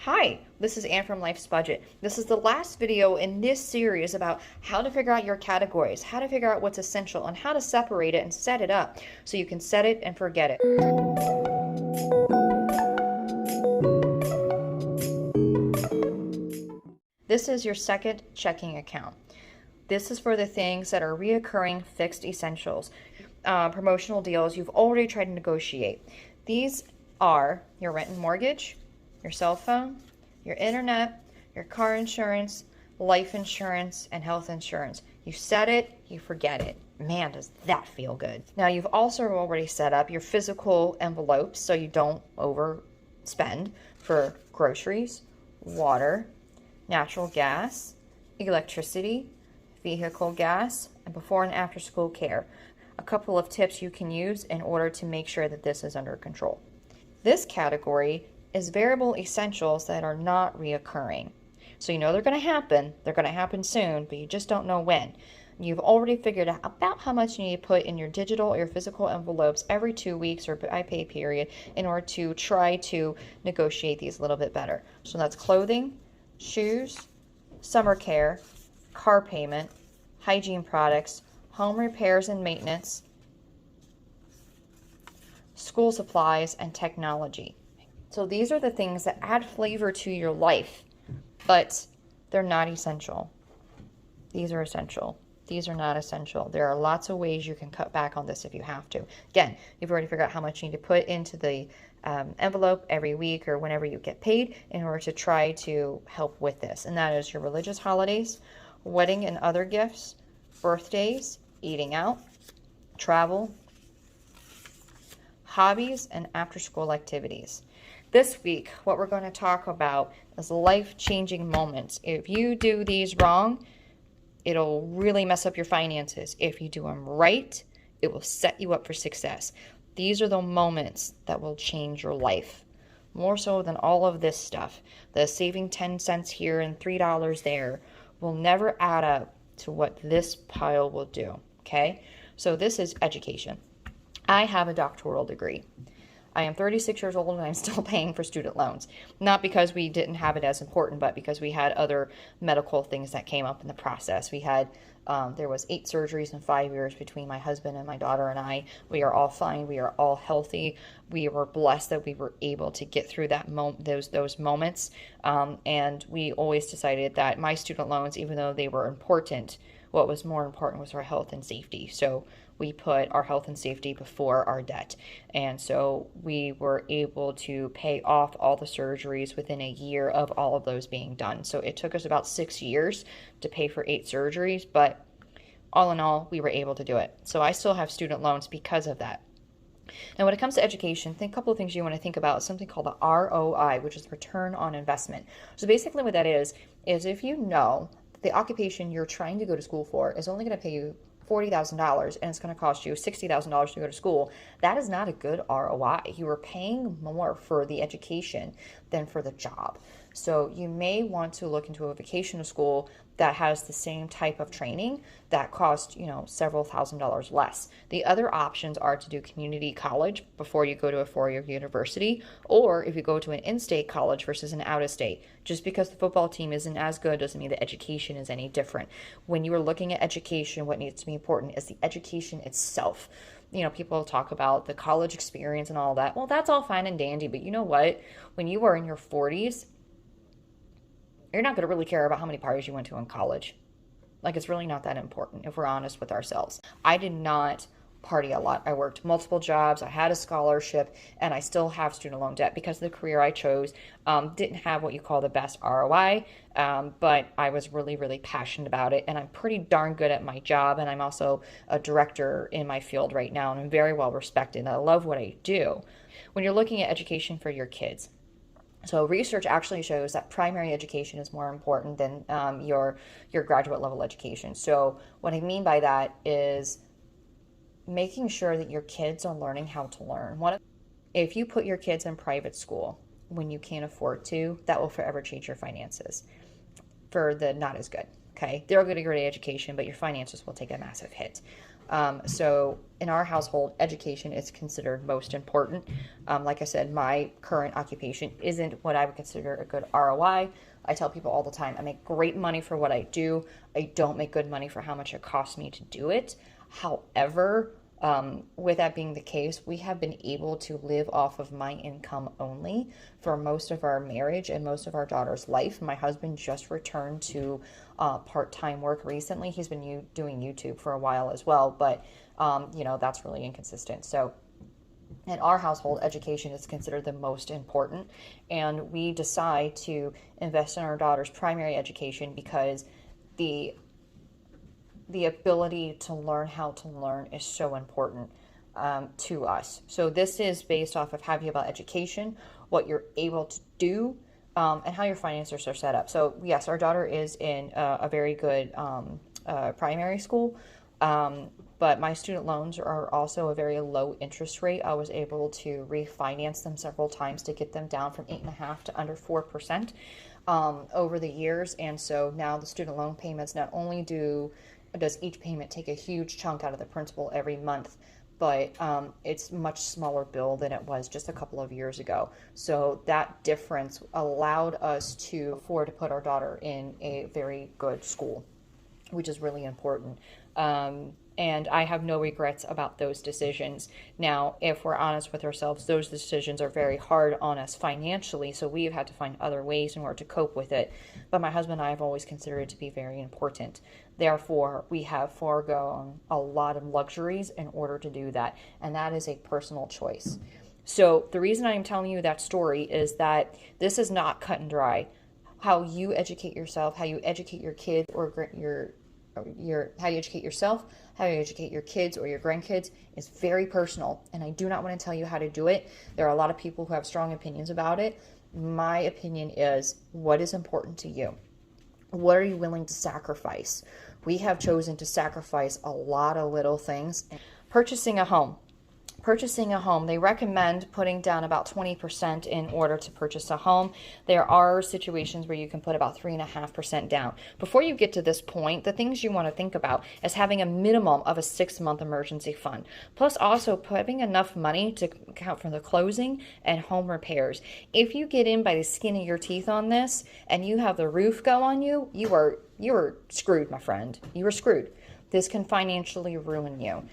Hi, this is Anne from Life's Budget. This is the last video in this series about how to figure out your categories, how to figure out what's essential, and how to separate it and set it up so you can set it and forget it. This is your second checking account. This is for the things that are reoccurring fixed essentials, promotional deals you've already tried to negotiate. These are your rent and mortgage, your cell phone, your internet, your car insurance, life insurance, and health insurance. You set it, you forget it. Man, does that feel good. Now, you've also already set up your physical envelopes so you don't overspend for groceries, water, natural gas, electricity, vehicle gas, and before and after school care. A couple of tips you can use in order to make sure that this is under control. This category is variable essentials that are not reoccurring. So you know they're going to happen soon, but you just don't know when. You've already figured out about how much you need to put in your digital or your physical envelopes every 2 weeks or by pay period in order to try to negotiate these a little bit better. So that's clothing, shoes, summer care, car payment, hygiene products, home repairs and maintenance, school supplies, and technology. So these are the things that add flavor to your life, but they're not essential. These are essential. These are not essential. There are lots of ways you can cut back on this if you have to. Again, you've already figured out how much you need to put into the envelope every week or whenever you get paid in order to try to help with this. And that is your religious holidays, wedding and other gifts, birthdays, eating out, travel, hobbies, and after-school activities. This week, what we're going to talk about is life-changing moments. If you do these wrong, it'll really mess up your finances. If you do them right, it will set you up for success. These are the moments that will change your life, more so than all of this stuff. The saving 10 cents here and $3 there will never add up to what this pile will do, okay? So this is education. I have a doctoral degree. I am 36 years old and I'm still paying for student loans. Not because we didn't have it as important, but because we had other medical things that came up in the process. We had, there was 8 surgeries in 5 years between my husband and my daughter and I. We are all fine. We are all healthy. We were blessed that we were able to get through that those moments. And we always decided that my student loans, even though they were important, what was more important was our health and safety. So we put our health and safety before our debt. And so we were able to pay off all the surgeries within a year of all of those being done. So it took us about 6 years to pay for 8 surgeries, but all in all, we were able to do it. So I still have student loans because of that. Now, when it comes to education, think a couple of things you want to think about. Something called the ROI, which is return on investment. So basically what that is if you know that the occupation you're trying to go to school for is only going to pay you $40,000 and it's going to cost you $60,000 to go to school, that is not a good ROI. You are paying more for the education than for the job. So you may want to look into a vocational school that has the same type of training that costs, several $1,000s less. The other options are to do community college before you go to a 4-year university, or if you go to an in-state college versus an out-of-state. Just because the football team isn't as good doesn't mean the education is any different. When you are looking at education, what needs to be important is the education itself. People talk about the college experience and all that. Well, that's all fine and dandy, but you know what? When you are in your 40s, you're not going to really care about how many parties you went to in college. It's really not that important if we're honest with ourselves. I did not party a lot. I worked multiple jobs. I had a scholarship, and I still have student loan debt because the career I chose didn't have what you call the best ROI, but I was really, really passionate about it, and I'm pretty darn good at my job, and I'm also a director in my field right now, and I'm very well respected, and I love what I do. When you're looking at education for your kids, so research actually shows that primary education is more important than your graduate level education. So what I mean by that is making sure that your kids are learning how to learn. If you put your kids in private school when you can't afford to, that will forever change your finances for the not as good. Okay, they'll get a great education, but your finances will take a massive hit. So in our household, education is considered most important. Like I said, my current occupation isn't what I would consider a good ROI. I tell people all the time, I make great money for what I do. I don't make good money for how much it costs me to do it. However, with that being the case, we have been able to live off of my income only for most of our marriage and most of our daughter's life. My husband just returned to part-time work recently. He's been doing YouTube for a while as well, but that's really inconsistent. So in our household, education is considered the most important, and we decide to invest in our daughter's primary education because the ability to learn how to learn is so important to us. So this is based off of how you about education, what you're able to do, and how your finances are set up. So yes, our daughter is in a very good primary school, but my student loans are also a very low interest rate. I was able to refinance them several times to get them down from 8.5% to under 4% over the years. And so now the student loan payments, not only does each payment take a huge chunk out of the principal every month, but it's much smaller bill than it was just a couple of years ago. So that difference allowed us to afford to put our daughter in a very good school, which is really important. And I have no regrets about those decisions. Now, if we're honest with ourselves, those decisions are very hard on us financially, so we've had to find other ways in order to cope with it. But my husband and I have always considered it to be very important. Therefore, we have foregone a lot of luxuries in order to do that, and that is a personal choice. So the reason I'm telling you that story is that this is not cut and dry. How you educate yourself, how you educate your kids or how you educate yourself, how you educate your kids or your grandkids is very personal, and I do not want to tell you how to do it. There are a lot of people who have strong opinions about it. My opinion is, what is important to you? What are you willing to sacrifice? We have chosen to sacrifice a lot of little things. Purchasing a home. They recommend putting down about 20% in order to purchase a home. There are situations where you can put about 3.5% down. Before you get to this point, the things you want to think about is having a minimum of a 6-month emergency fund, plus also putting enough money to account for the closing and home repairs. If you get in by the skin of your teeth on this and you have the roof go on you, you are screwed, my friend. You are screwed. This can financially ruin you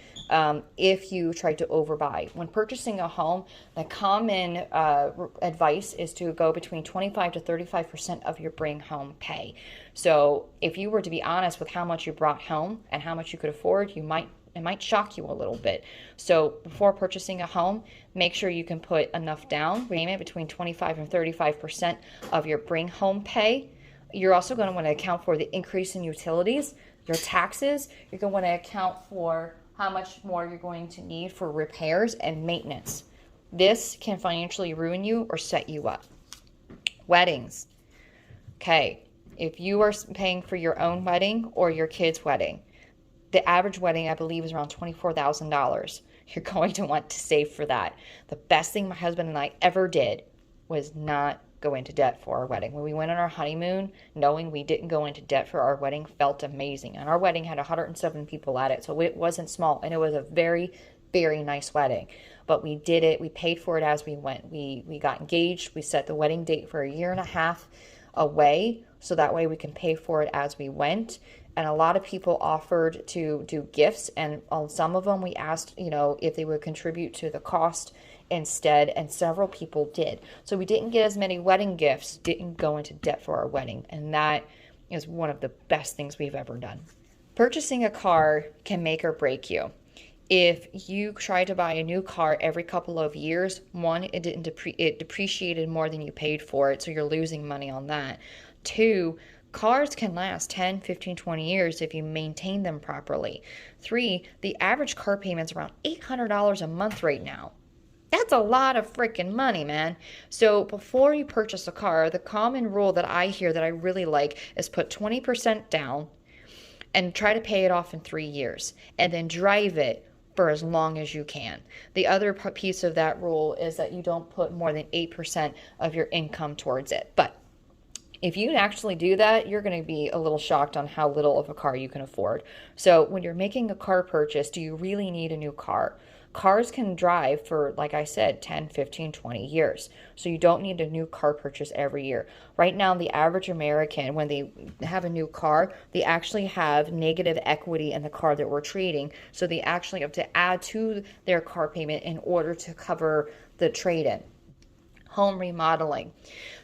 if you try to overbuy. When purchasing a home, the common advice is to go between 25 to 35% of your bring home pay. So if you were to be honest with how much you brought home and how much you could afford, it might shock you a little bit. So before purchasing a home, make sure you can put enough down payment between 25 and 35% of your bring home pay. You're also going to want to account for the increase in utilities, your taxes. You're going to want to account for how much more you're going to need for repairs and maintenance. This can financially ruin you or set you up. Weddings. Okay, if you are paying for your own wedding or your kid's wedding, the average wedding, I believe, is around $24,000. You're going to want to save for that. The best thing my husband and I ever did was not go into debt for our wedding. When we went on our honeymoon, knowing we didn't go into debt for our wedding felt amazing. And our wedding had 107 people at it, so it wasn't small, and it was a very, very nice wedding. But we did it. We paid for it as we went. We got engaged. We set the wedding date for 1.5 years away, so that way we can pay for it as we went. And a lot of people offered to do gifts, and on some of them we asked, if they would contribute to the cost instead, and several people did. So we didn't get as many wedding gifts, didn't go into debt for our wedding, and that is one of the best things we've ever done. Purchasing a car can make or break you. If you try to buy a new car every couple of years, one, it depreciated more than you paid for it, so you're losing money on that. Two, cars can last 10, 15, 20 years if you maintain them properly. Three, the average car payment's around $800 a month right now. That's a lot of freaking money, man. So before you purchase a car, the common rule that I hear that I really like is put 20% down and try to pay it off in 3 years, and then drive it for as long as you can. The other piece of that rule is that you don't put more than 8% of your income towards it. But If you actually do that, you're going to be a little shocked on how little of a car you can afford. So when you're making a car purchase, do you really need a new car? Cars can drive for, like I said, 10, 15, 20 years. So you don't need a new car purchase every year. Right now, the average American, when they have a new car, they actually have negative equity in the car that we're trading. So they actually have to add to their car payment in order to cover the trade-in. Home remodeling.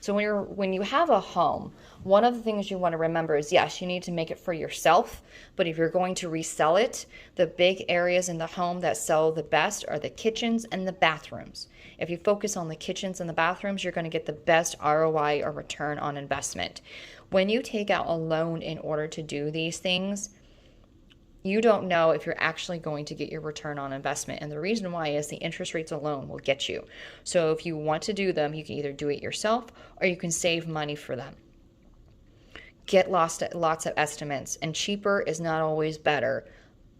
So when you have a home, one of the things you want to remember is, yes, you need to make it for yourself, but if you're going to resell it, the big areas in the home that sell the best are the kitchens and the bathrooms. If you focus on the kitchens and the bathrooms, you're going to get the best ROI or return on investment. When you take out a loan in order to do these things, you don't know if you're actually going to get your return on investment. And the reason why is the interest rates alone will get you. So if you want to do them, you can either do it yourself or you can save money for them. Get lots of estimates, and cheaper is not always better.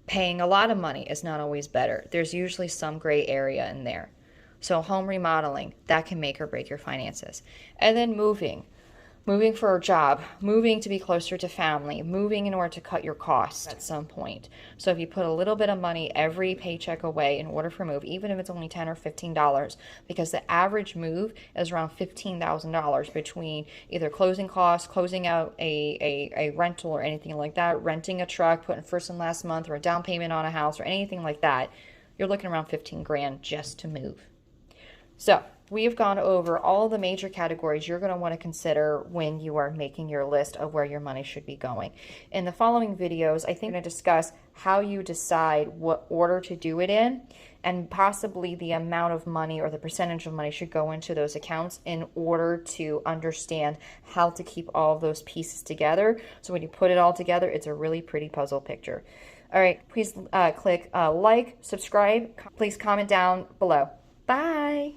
Paying a lot of money is not always better. There's usually some gray area in there. So home remodeling, that can make or break your finances. And then moving for a job, moving to be closer to family, moving in order to cut your costs at some point. So if you put a little bit of money every paycheck away in order for move, even if it's only $10 or $15, because the average move is around $15,000 between either closing costs, closing out a rental or anything like that, renting a truck, putting first and last month or a down payment on a house or anything like that, you're looking around 15 grand just to move. So we have gone over all the major categories you're going to want to consider when you are making your list of where your money should be going. In the following videos, I think I'm going to discuss how you decide what order to do it in, and possibly the amount of money or the percentage of money should go into those accounts in order to understand how to keep all of those pieces together. So when you put it all together, it's a really pretty puzzle picture. All right, please click like, subscribe, please comment down below. Bye.